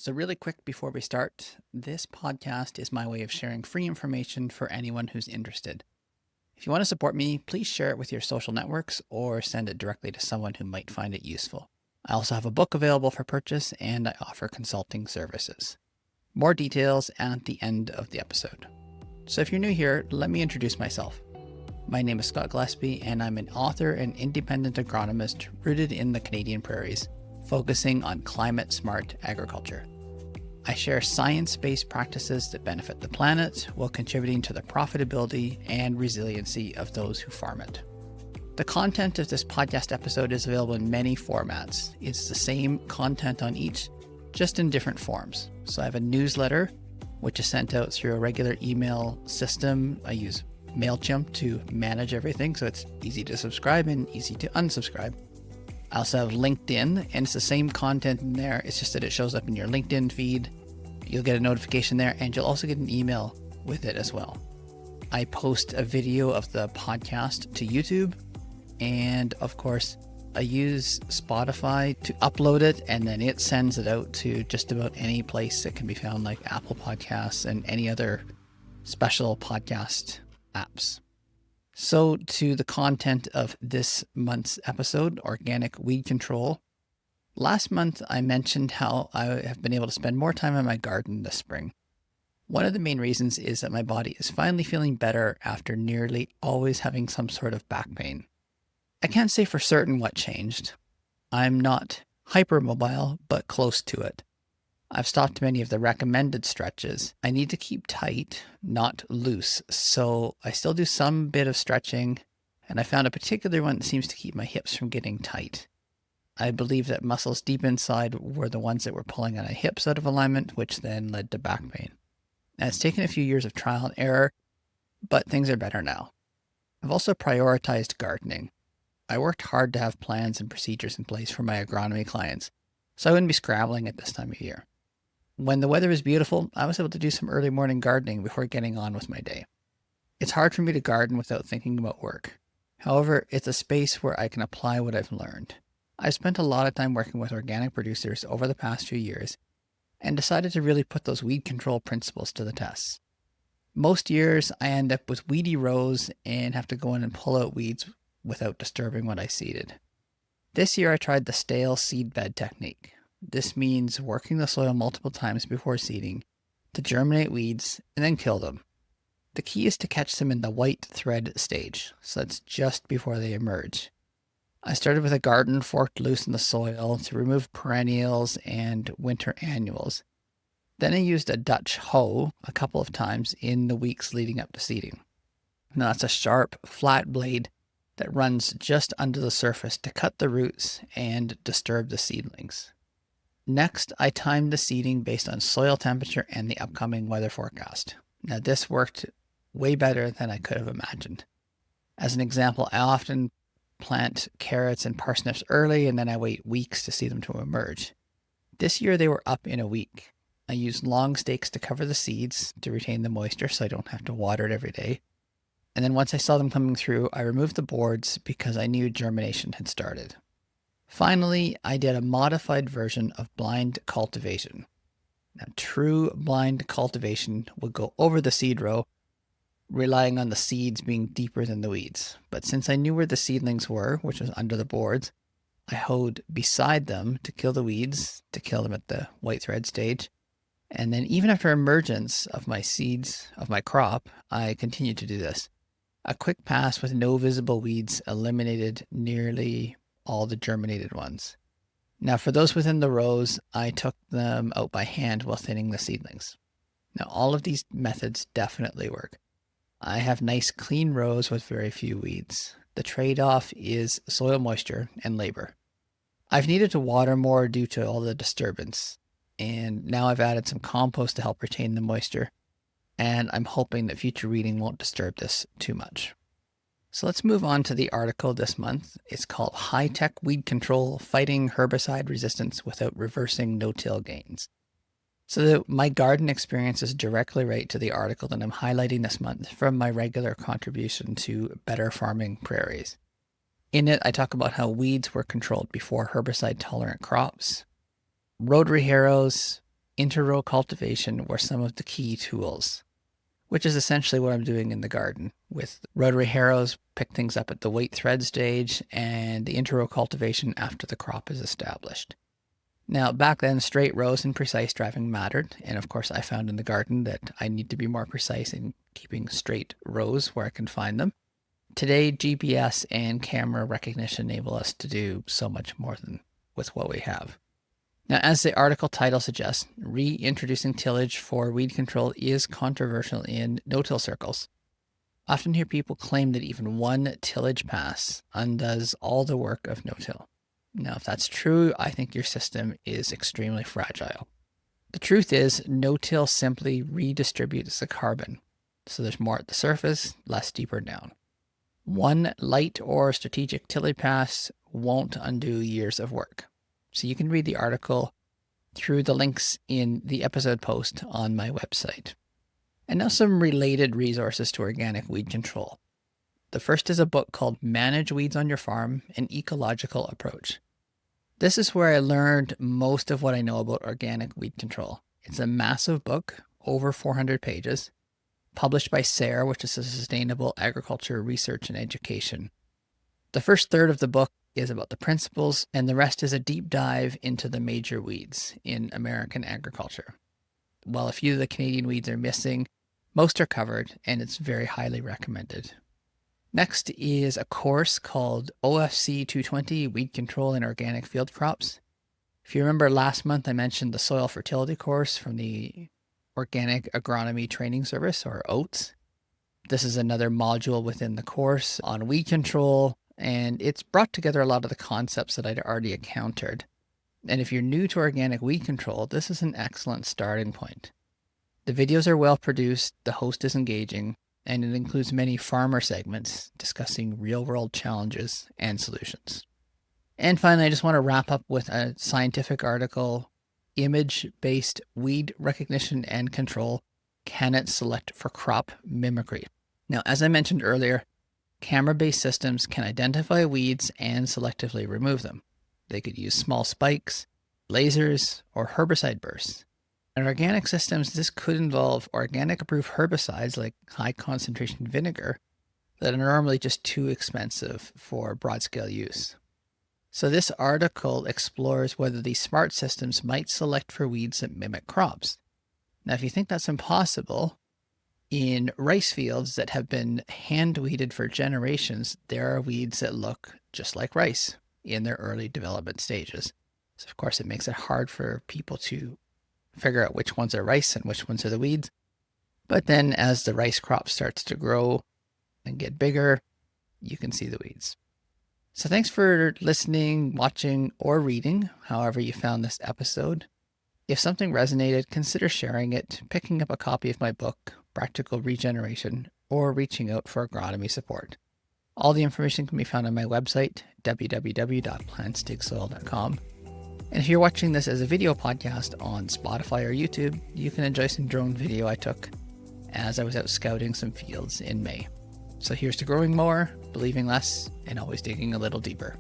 So, really quick before we start, this podcast is my way of sharing free information for anyone who's interested. If you want to support me, please share it with your social networks or send it directly to someone who might find it useful. I also have a book available for purchase and I offer consulting services. More details at the end of the episode. So, if you're new here, let me introduce myself. My name is Scott Gillespie, and I'm an author and independent agronomist rooted in the Canadian prairies, focusing on climate-smart agriculture. I share science-based practices that benefit the planet while contributing to the profitability and resiliency of those who farm it. The content of this podcast episode is available in many formats. It's the same content on each, just in different forms. So I have a newsletter, which is sent out through a regular email system. I use MailChimp to manage everything, so it's easy to subscribe and easy to unsubscribe. I also have LinkedIn, and it's the same content in there. It's just that it shows up in your LinkedIn feed. You'll get a notification there, and you'll also get an email with it as well. I post a video of the podcast to YouTube, and of course, I use Spotify to upload it, and then it sends it out to just about any place that can be found, like Apple Podcasts and any other special podcast apps. So to the content of this month's episode, organic weed control. Last month, I mentioned how I have been able to spend more time in my garden this spring. One of the main reasons is that my body is finally feeling better after nearly always having some sort of back pain. I can't say for certain what changed. I'm not hypermobile, but close to it. I've stopped many of the recommended stretches. I need to keep tight, not loose, so I still do some bit of stretching, and I found a particular one that seems to keep my hips from getting tight. I believe that muscles deep inside were the ones that were pulling on my hips out of alignment, which then led to back pain. Now, it's taken a few years of trial and error, but things are better now. I've also prioritized gardening. I worked hard to have plans and procedures in place for my agronomy clients, so I wouldn't be scrabbling at this time of year. When the weather was beautiful, I was able to do some early morning gardening before getting on with my day. It's hard for me to garden without thinking about work. However, it's a space where I can apply what I've learned. I've spent a lot of time working with organic producers over the past few years and decided to really put those weed control principles to the test. Most years, I end up with weedy rows and have to go in and pull out weeds without disturbing what I seeded. This year, I tried the stale seedbed technique. This means working the soil multiple times before seeding to germinate weeds and then kill them. The key is to catch them in the white thread stage, so that's just before they emerge. I started with a garden forked loose in the soil to remove perennials and winter annuals. Then I used a Dutch hoe a couple of times in the weeks leading up to seeding. Now that's a sharp, flat blade that runs just under the surface to cut the roots and disturb the seedlings. Next, I timed the seeding based on soil temperature and the upcoming weather forecast. Now, this worked way better than I could have imagined. As an example, I often plant carrots and parsnips early, and then I wait weeks to see them to emerge. This year, they were up in a week. I used long stakes to cover the seeds to retain the moisture so I don't have to water it every day. And then once I saw them coming through, I removed the boards because I knew germination had started. Finally, I did a modified version of blind cultivation. Now, true blind cultivation would go over the seed row, relying on the seeds being deeper than the weeds. But since I knew where the seedlings were, which was under the boards, I hoed beside them to kill the weeds, to kill them at the white thread stage. And then even after emergence of my seeds, of my crop, I continued to do this. A quick pass with no visible weeds eliminated nearly all the germinated ones. Now for those within the rows, I took them out by hand while thinning the seedlings. Now all of these methods definitely work. I have nice clean rows with very few weeds. The trade-off is soil moisture and labor. I've needed to water more due to all the disturbance, and now I've added some compost to help retain the moisture, and I'm hoping that future weeding won't disturb this too much. So let's move on to the article this month. It's called High-Tech Weed Control: Fighting Herbicide Resistance Without Reversing No-Till Gains. So my garden experience is directly right to the article that I'm highlighting this month from my regular contribution to Better Farming Prairies. In it, I talk about how weeds were controlled before herbicide-tolerant crops, rotary harrows, inter-row cultivation were some of the key tools, which is essentially what I'm doing in the garden with rotary harrows, pick things up at the weight thread stage, and the inter-row cultivation after the crop is established. Now, back then, straight rows and precise driving mattered, and of course I found in the garden that I need to be more precise in keeping straight rows where I can find them. Today, GPS and camera recognition enable us to do so much more than with what we have. Now, as the article title suggests, reintroducing tillage for weed control is controversial in no-till circles. I often hear people claim that even one tillage pass undoes all the work of no-till. Now, if that's true, I think your system is extremely fragile. The truth is, no-till simply redistributes the carbon, so there's more at the surface, less deeper down. One light or strategic tillage pass won't undo years of work. So you can read the article through the links in the episode post on my website. And now some related resources to organic weed control. The first is a book called Manage Weeds on Your Farm, an Ecological Approach. This is where I learned most of what I know about organic weed control. It's a massive book, over 400 pages, published by SARE, which is a Sustainable Agriculture Research and Education. The first third of the book is about the principles, and the rest is a deep dive into the major weeds in American agriculture. While a few of the Canadian weeds are missing, most are covered, and it's very highly recommended. Next is a course called OFC 220, Weed Control in Organic Field Crops. If you remember last month, I mentioned the soil fertility course from the Organic Agronomy Training Service, or OATS. This is another module within the course on weed control, and it's brought together a lot of the concepts that I'd already encountered. And if you're new to organic weed control, this is an excellent starting point. The videos are well produced, the host is engaging, and it includes many farmer segments discussing real-world challenges and solutions. And finally, I just want to wrap up with a scientific article, Image-Based Weed Recognition and Control, Can It Select for Crop Mimicry? Now, as I mentioned earlier, camera-based systems can identify weeds and selectively remove them. They could use small spikes, lasers, or herbicide bursts. In organic systems, this could involve organic-approved herbicides like high-concentration vinegar that are normally just too expensive for broad-scale use. So this article explores whether these smart systems might select for weeds that mimic crops. Now, if you think that's impossible, in rice fields that have been hand-weeded for generations, there are weeds that look just like rice in their early development stages. So, of course, it makes it hard for people to figure out which ones are rice and which ones are the weeds. But then as the rice crop starts to grow and get bigger, you can see the weeds. So thanks for listening, watching, or reading, however you found this episode. If something resonated, consider sharing it, picking up a copy of my book, Practical Regeneration, or reaching out for agronomy support. All the information can be found on my website, www.plantsdigsoil.com. And if you're watching this as a video podcast on Spotify or YouTube, you can enjoy some drone video I took as I was out scouting some fields in May. So here's to growing more, believing less, and always digging a little deeper.